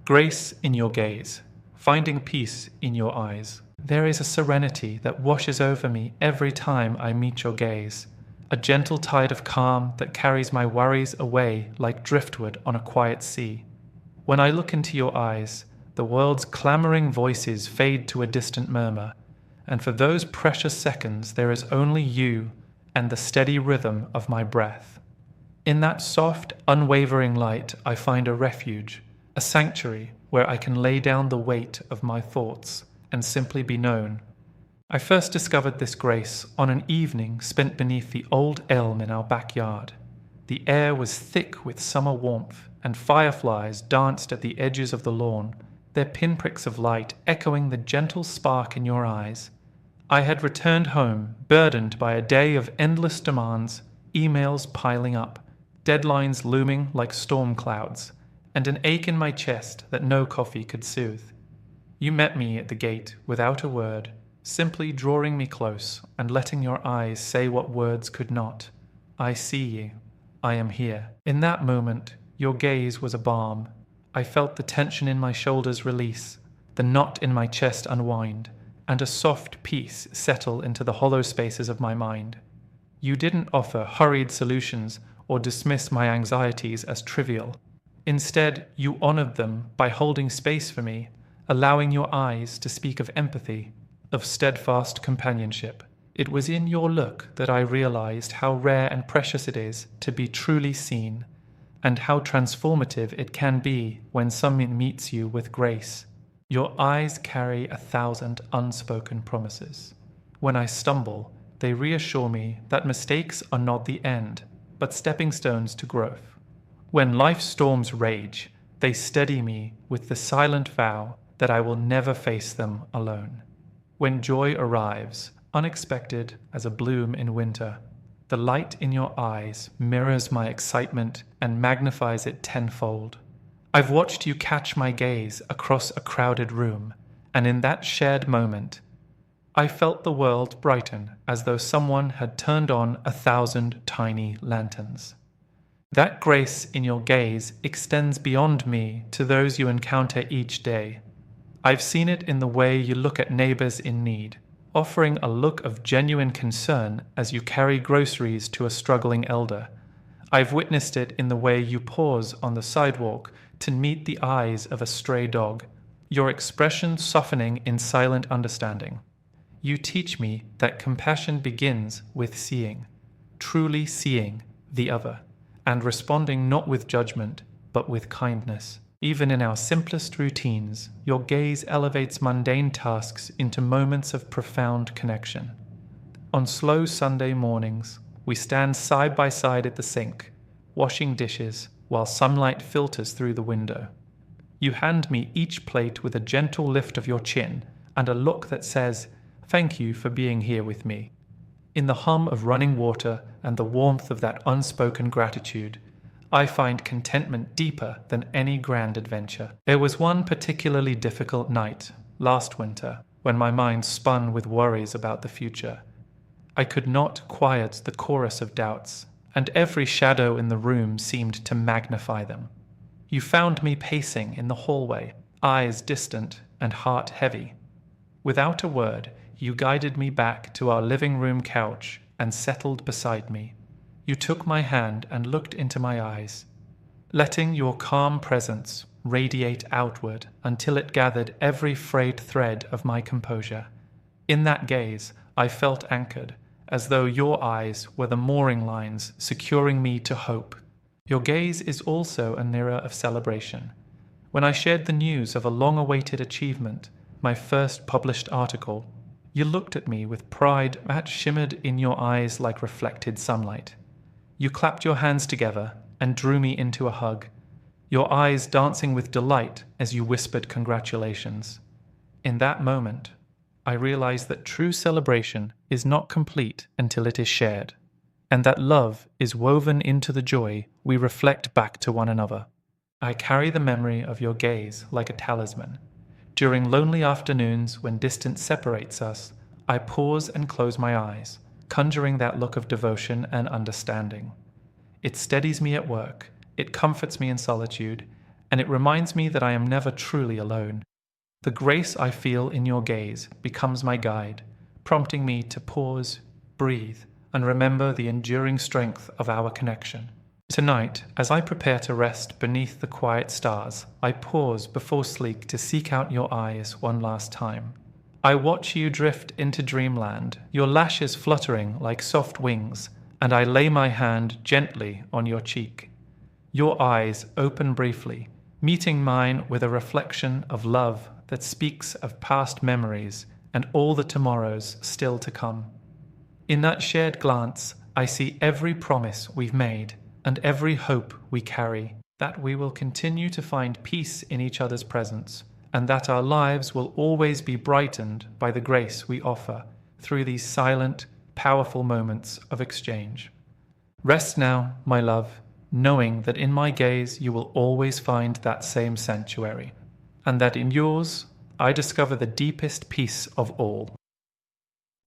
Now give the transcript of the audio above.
Grace in your gaze, finding peace in your eyes. There is a serenity that washes over me every time I meet your gaze, a gentle tide of calm that carries my worries away like driftwood on a quiet sea. When I look into your eyes, the world's clamoring voices fade to a distant murmur, and for those precious seconds there is only you and the steady rhythm of my breath. In that soft, unwavering light, I find a refuge, a sanctuary where I can lay down the weight of my thoughts and simply be known. I first discovered this grace on an evening spent beneath the old elm in our backyard. The air was thick with summer warmth, and fireflies danced at the edges of the lawn, their pinpricks of light echoing the gentle spark in your eyes. I had returned home, burdened by a day of endless demands, emails piling up, deadlines looming like storm clouds, and an ache in my chest that no coffee could soothe. You met me at the gate without a word, simply drawing me close and letting your eyes say what words could not. I see you. I am here. In that moment, your gaze was a balm. I felt the tension in my shoulders release, the knot in my chest unwind, and a soft peace settle into the hollow spaces of my mind. You didn't offer hurried solutions or dismiss my anxieties as trivial. Instead, you honored them by holding space for me, allowing your eyes to speak of empathy, of steadfast companionship. It was in your look that I realized how rare and precious it is to be truly seen, and how transformative it can be when someone meets you with grace. Your eyes carry 1,000 unspoken promises. When I stumble, they reassure me that mistakes are not the end, but stepping stones to growth. When life's storms rage, they steady me with the silent vow that I will never face them alone. When joy arrives, unexpected as a bloom in winter, the light in your eyes mirrors my excitement and magnifies it tenfold. I've watched you catch my gaze across a crowded room, and in that shared moment, I felt the world brighten as though someone had turned on 1,000 tiny lanterns. That grace in your gaze extends beyond me to those you encounter each day. I've seen it in the way you look at neighbors in need, offering a look of genuine concern as you carry groceries to a struggling elder. I've witnessed it in the way you pause on the sidewalk to meet the eyes of a stray dog, your expression softening in silent understanding. You teach me that compassion begins with seeing, truly seeing the other, and responding not with judgment, but with kindness. Even in our simplest routines, your gaze elevates mundane tasks into moments of profound connection. On slow Sunday mornings, we stand side by side at the sink, washing dishes while sunlight filters through the window. You hand me each plate with a gentle lift of your chin and a look that says, "Thank you for being here with me." In the hum of running water and the warmth of that unspoken gratitude, I find contentment deeper than any grand adventure. There was one particularly difficult night, last winter, when my mind spun with worries about the future. I could not quiet the chorus of doubts, and every shadow in the room seemed to magnify them. You found me pacing in the hallway, eyes distant and heart heavy. Without a word, you guided me back to our living room couch and settled beside me. You took my hand and looked into my eyes, letting your calm presence radiate outward until it gathered every frayed thread of my composure. In that gaze, I felt anchored, as though your eyes were the mooring lines securing me to hope. Your gaze is also a mirror of celebration. When I shared the news of a long-awaited achievement, my first published article, you looked at me with pride that shimmered in your eyes like reflected sunlight. You clapped your hands together and drew me into a hug, your eyes dancing with delight as you whispered congratulations. In that moment, I realized that true celebration is not complete until it is shared, and that love is woven into the joy we reflect back to one another. I carry the memory of your gaze like a talisman. During lonely afternoons when distance separates us, I pause and close my eyes, conjuring that look of devotion and understanding. It steadies me at work, it comforts me in solitude, and it reminds me that I am never truly alone. The grace I feel in your gaze becomes my guide, prompting me to pause, breathe, and remember the enduring strength of our connection. Tonight, as I prepare to rest beneath the quiet stars, I pause before sleep to seek out your eyes one last time. I watch you drift into dreamland, your lashes fluttering like soft wings, and I lay my hand gently on your cheek. Your eyes open briefly, meeting mine with a reflection of love that speaks of past memories and all the tomorrows still to come. In that shared glance, I see every promise we've made and every hope we carry, that we will continue to find peace in each other's presence, and that our lives will always be brightened by the grace we offer through these silent, powerful moments of exchange. Rest now, my love, knowing that in my gaze you will always find that same sanctuary, and that in yours I discover the deepest peace of all.